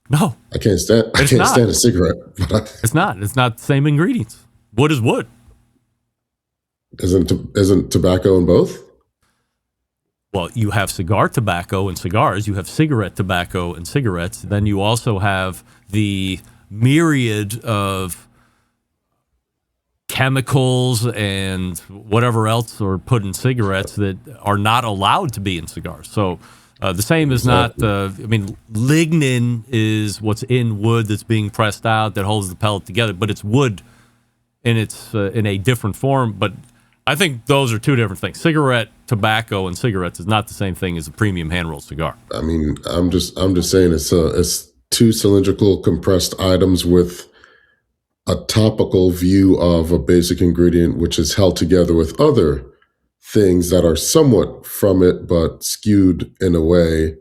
No, I can't stand a cigarette. It's not. It's not the same ingredients. Wood is wood. Isn't tobacco in both? Well, you have cigar tobacco and cigars. You have cigarette tobacco and cigarettes. Then you also have the myriad of chemicals and whatever else are put in cigarettes that are not allowed to be in cigars. So the same is not, lignin is what's in wood that's being pressed out that holds the pellet together, but it's wood and it's in a different form. But I think those are two different things. Cigarette tobacco and cigarettes is not the same thing as a premium hand-rolled cigar. I mean, I'm just saying it's two cylindrical compressed items with a topical view of a basic ingredient, which is held together with other things that are somewhat from it, but skewed in a way.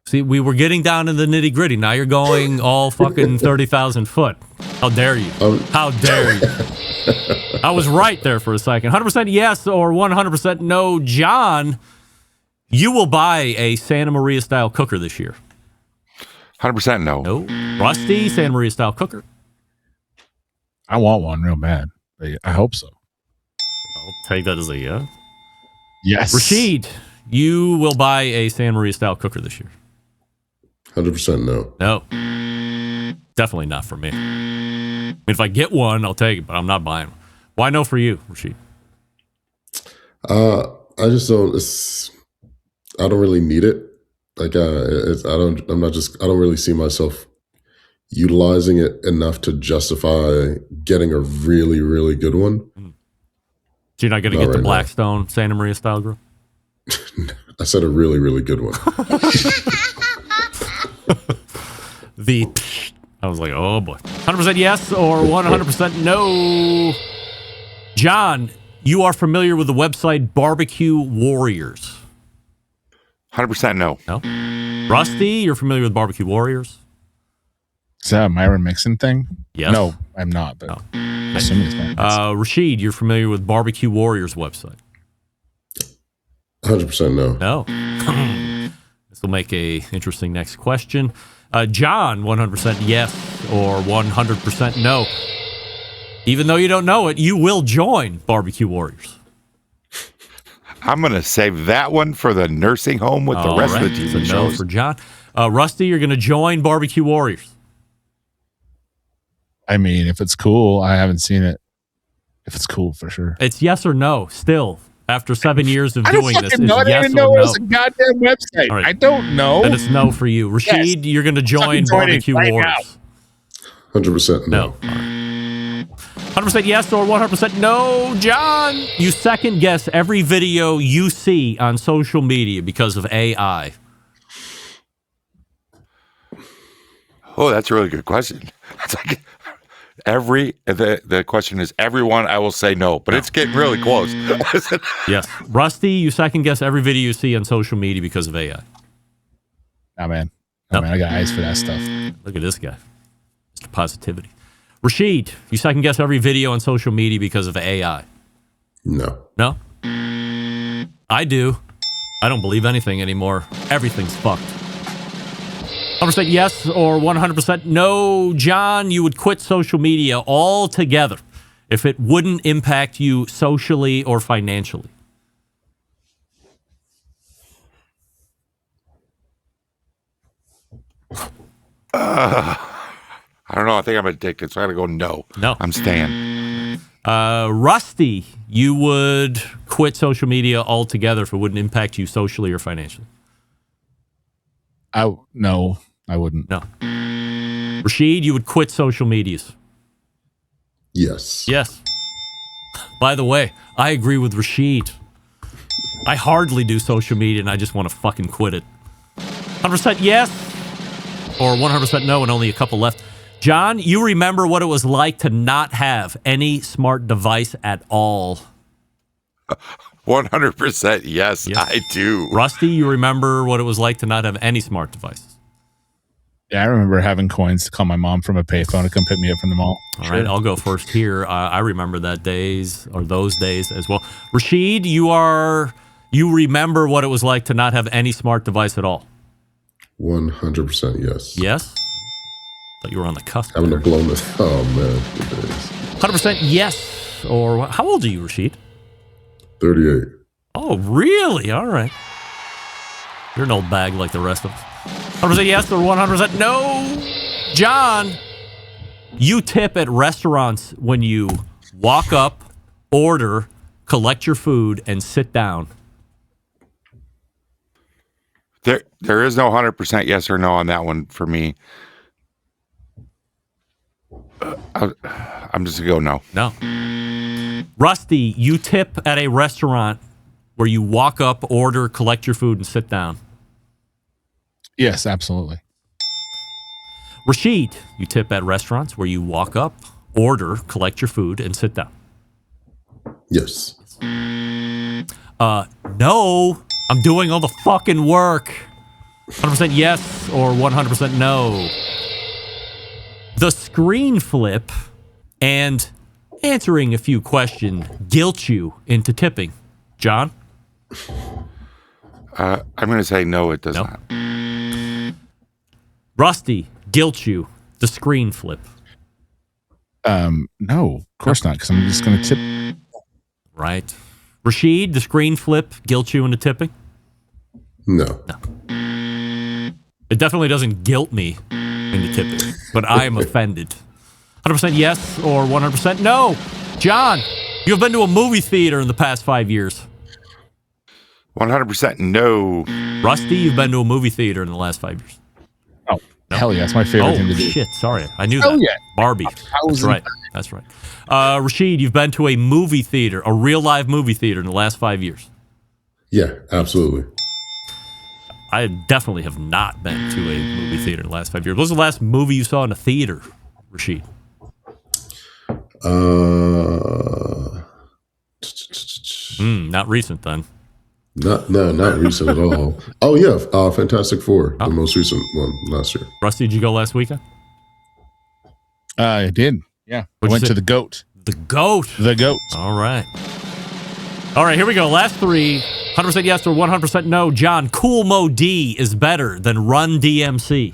See, we were getting down to the nitty gritty. Now you're going all fucking 30,000 foot. How dare you? How dare you? I was right there for a second. 100% yes or 100% no. John, you will buy a Santa Maria style cooker this year. 100% no. No. Rusty, Santa Maria style cooker. I want one real bad. I hope so. I'll take that as a yes. Yes. Rasheed, you will buy a Santa Maria style cooker this year. 100% no. No. Definitely not for me. I mean, if I get one, I'll take it, but I'm not buying one. Why no for you, Rasheed? I just don't. I don't really need it. Like I don't really see myself utilizing it enough to justify getting a really, really good one. So you're not going to get the Blackstone Santa Maria style grill? I said a really, really good one. I was like, oh boy. 100% yes or 100% no. John, you are familiar with the website Barbecue Warriors? 100% no. No. Rusty, you're familiar with Barbecue Warriors? Is that a Myron Mixon thing? Yes. No, I'm not, but I assume it's not. Rasheed, you're familiar with Barbecue Warriors website? 100% no. No. This will make a interesting next question. John, 100% yes or 100% no. Even though you don't know it, you will join Barbecue Warriors. I'm going to save that one for the nursing home with the rest of the TV so no shows. for John. Rusty, you're going to join Barbecue Warriors. I mean, if it's cool, I haven't seen it. If it's cool, for sure. It's yes or no. Still, after 7 years of doing this, it's I yes didn't or know no. it was a goddamn website. Right. I don't know. And it's no for you. Rasheed, you're going to join Barbecue Warriors. 100% no. 100% yes or 100% no. John, you second guess every video you see on social media because of AI. Oh, that's a really good question. It's like the question is everyone. I will say no, but it's getting really close. Yes, Rusty, you second guess every video you see on social media because of AI. Oh man, I got eyes for that stuff. Look at this guy, Mr. Positivity. Rasheed, you second guess every video on social media because of AI. No. No? I do. I don't believe anything anymore. Everything's fucked. 100% yes or 100% no. John, you would quit social media altogether if it wouldn't impact you socially or financially. I don't know. I think I'm addicted, so I gotta go no. No. I'm staying. Rusty, you would quit social media altogether if it wouldn't impact you socially or financially. No, I wouldn't. No. Rasheed, you would quit social medias. Yes. Yes. By the way, I agree with Rasheed. I hardly do social media, and I just want to fucking quit it. 100% yes or 100% no, and only a couple left. John, you remember what it was like to not have any smart device at all? 100% yes, I do. Rusty, you remember what it was like to not have any smart devices? Yeah, I remember having coins to call my mom from a payphone to come pick me up from the mall. All right, I'll go first here. I remember those days as well. Rasheed, you remember what it was like to not have any smart device at all? 100% yes. Yes? Thought you were on the cusp. Having to blow this. Oh, man. 100% yes. Or how old are you, Rasheed? 38. Oh, really? All right. You're an old bag like the rest of us. 100% yes or 100% no. John, you tip at restaurants when you walk up, order, collect your food, and sit down. There is no 100% yes or no on that one for me. I'm just going to go no. No. Rusty, you tip at a restaurant where you walk up, order, collect your food, and sit down. Yes, absolutely. Rasheed, you tip at restaurants where you walk up, order, collect your food, and sit down. Yes. No. I'm doing all the fucking work. 100% yes or 100% no. The screen flip and answering a few questions guilt you into tipping. John? I'm going to say no, it does not. Rusty, guilt you. The screen flip. No, of course not, because I'm just going to tip. Right. Rasheed, the screen flip guilt you into tipping? No. It definitely doesn't guilt me into tipping, but I am offended. 100% yes or 100% no. John, you have been to a movie theater in the past 5 years. 100% no. Rusty, you've been to a movie theater in the last 5 years. Oh, no. Hell yeah. It's my favorite thing to do. Shit, sorry. I knew Oh, that. yeah. Barbie. That's right. That's right. Rasheed, you've been to a movie theater, a real live movie theater in the last 5 years. Yeah, absolutely. I definitely have not been to a movie theater in the last 5 years. What was the last movie you saw in a theater, Rasheed? Not recent then. Not recent at all. Oh yeah, Fantastic Four, the most recent one last year. Rusty, did you go last weekend? I did. Yeah, I went to the GOAT. The GOAT. The GOAT. All right. All right, here we go. Last three. 100% yes or 100% no. John, Cool Mo D is better than Run DMC.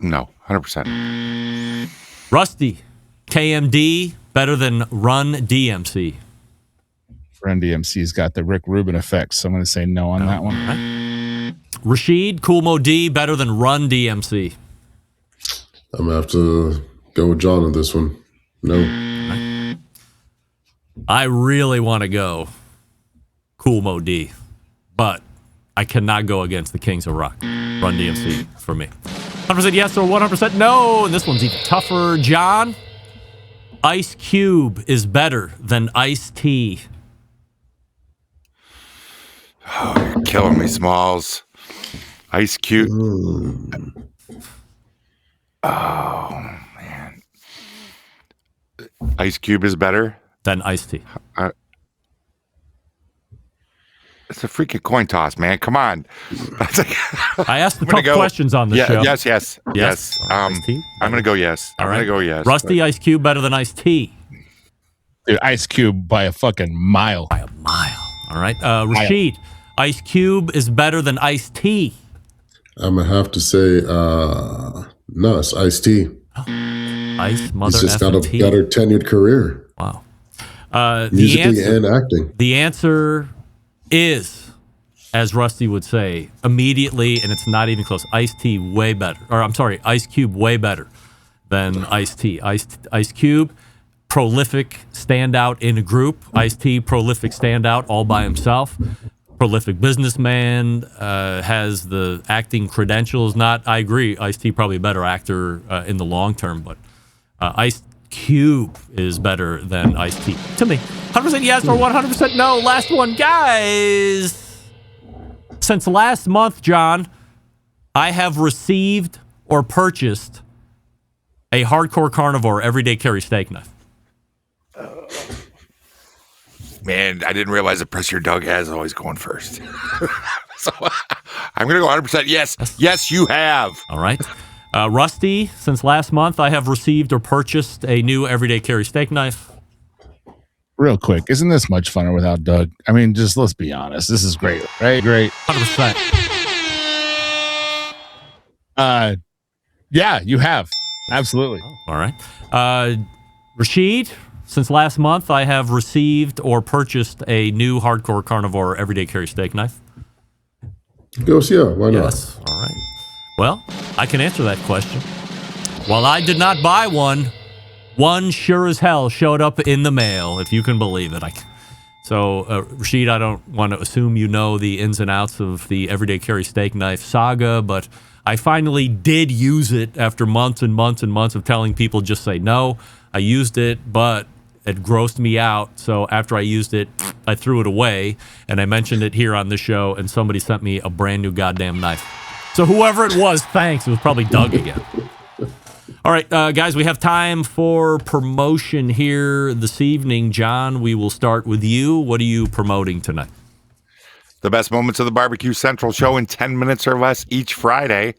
No, 100%. Rusty, KMD better than Run DMC. Run DMC's got the Rick Rubin effect, so I'm going to say no on that one. Right. Rasheed, Cool Mo D better than Run DMC. I'm going to have to go with John on this one. No. Right. I really want to go Cool Mo D, but I cannot go against the Kings of Rock. Run DMC for me. 100% yes or 100% no. And this one's even tougher. John, Ice Cube is better than Ice-T. Oh, you're killing me, Smalls. Ice Cube. Oh, man. Ice Cube is better than Ice-T. It's a freaking coin toss, man. Come on. I asked the tough questions on the show. Yes. I'm going to go yes. I'm going to go yes. Rusty, Ice Cube better than Ice-T. Dude, Ice Cube by a fucking mile. By a mile. All right. Rasheed, Ice Cube is better than Ice-T. I'm going to have to say, no, it's Ice-T. Ice, mother, He's just got a better tenured career. Wow. Musically and acting. The answer is, as Rusty would say, immediately, and it's not even close, Ice-T way better. Or I'm sorry, Ice Cube way better than Ice-T. Ice Cube, prolific standout in a group. Ice-T, prolific standout all by himself. Prolific businessman, has the acting credentials. I agree, Ice-T probably a better actor in the long term, but Ice Cube is better than iced tea. To me. 100% yes or 100% no. Last one, guys. Since last month, John, I have received or purchased a Hardcore Carnivore everyday carry steak knife. Man, I didn't realize the pressure Doug has always going first. So I'm going to go 100% yes. Yes, you have. All right. Rusty, since last month, I have received or purchased a new everyday carry steak knife. Real quick, isn't this much funner without Doug? I mean, just let's be honest. This is great, right? Great. 100%. Yeah, you have. Absolutely. All right. Rasheed, since last month, I have received or purchased a new Hardcore Carnivore everyday carry steak knife. Yeah, why not? Yes. All right. Well, I can answer that question. While I did not buy one sure as hell showed up in the mail, if you can believe it. So, Rasheed, I don't want to assume you know the ins and outs of the everyday carry steak knife saga, but I finally did use it after months and months and months of telling people just say no. I used it, but it grossed me out. So after I used it, I threw it away, and I mentioned it here on the show, and somebody sent me a brand new goddamn knife. So whoever it was, thanks. It was probably Doug again. All right, guys, we have time for promotion here this evening. John, we will start with you. What are you promoting tonight? The best moments of the Barbecue Central show in 10 minutes or less each Friday.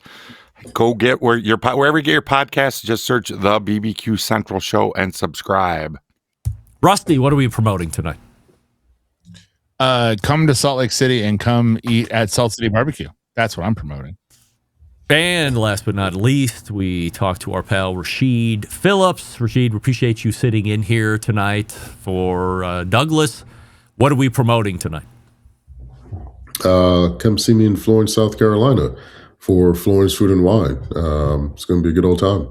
Go get wherever you get your podcasts, just search the BBQ Central show and subscribe. Rusty, what are we promoting tonight? Come to Salt Lake City and come eat at Salt City Barbecue. That's what I'm promoting. And last but not least, we talked to our pal Rasheed Phillips. Rasheed, we appreciate you sitting in here tonight for Douglas. What are we promoting tonight? Come see me in Florence, South Carolina for Florence Food and Wine. It's going to be a good old time.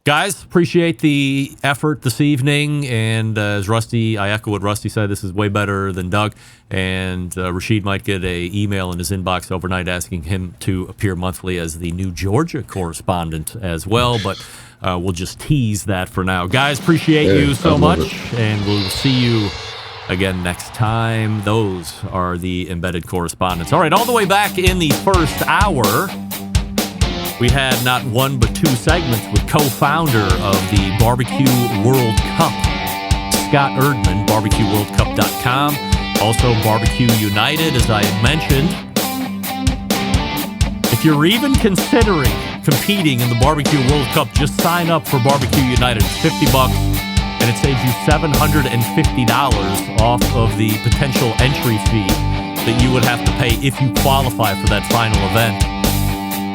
Guys, appreciate the effort this evening. And as Rusty, I echo what Rusty said, this is way better than Doug. And Rasheed might get an email in his inbox overnight asking him to appear monthly as the new Georgia correspondent as well. But we'll just tease that for now. Guys, appreciate you so much. And we'll see you again next time. Those are the Embedded Correspondents. All right, all the way back in the first hour, we had not one but two segments with co-founder of the Barbecue World Cup, Scott Erdman, barbecueworldcup.com. Also Barbecue United, as I had mentioned. If you're even considering competing in the Barbecue World Cup, just sign up for Barbecue United. It's $50, and it saves you $750 off of the potential entry fee that you would have to pay if you qualify for that final event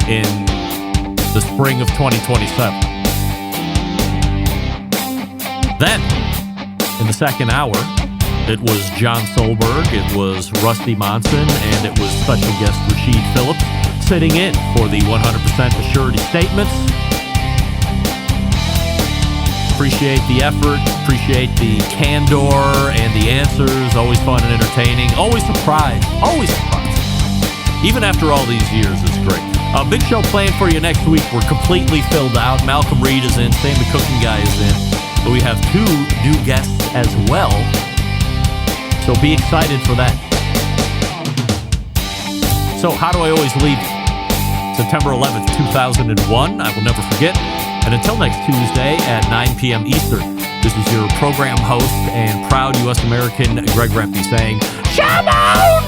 in the spring of 2027. Then, in the second hour, it was John Solberg, it was Rusty Monson, and it was special guest Rasheed Phillips sitting in for the 100% Assurity Statements. Appreciate the effort, appreciate the candor and the answers. Always fun and entertaining. Always surprised. Even after all these years, it's great. Big show planned for you next week. We're completely filled out. Malcolm Reed is in. Sam the Cooking Guy is in. But we have two new guests as well. So be excited for that. So how do I always leave? September 11th, 2001. I will never forget. And until next Tuesday at 9 p.m. Eastern, this is your program host and proud U.S. American Greg Rempe saying, Shalom!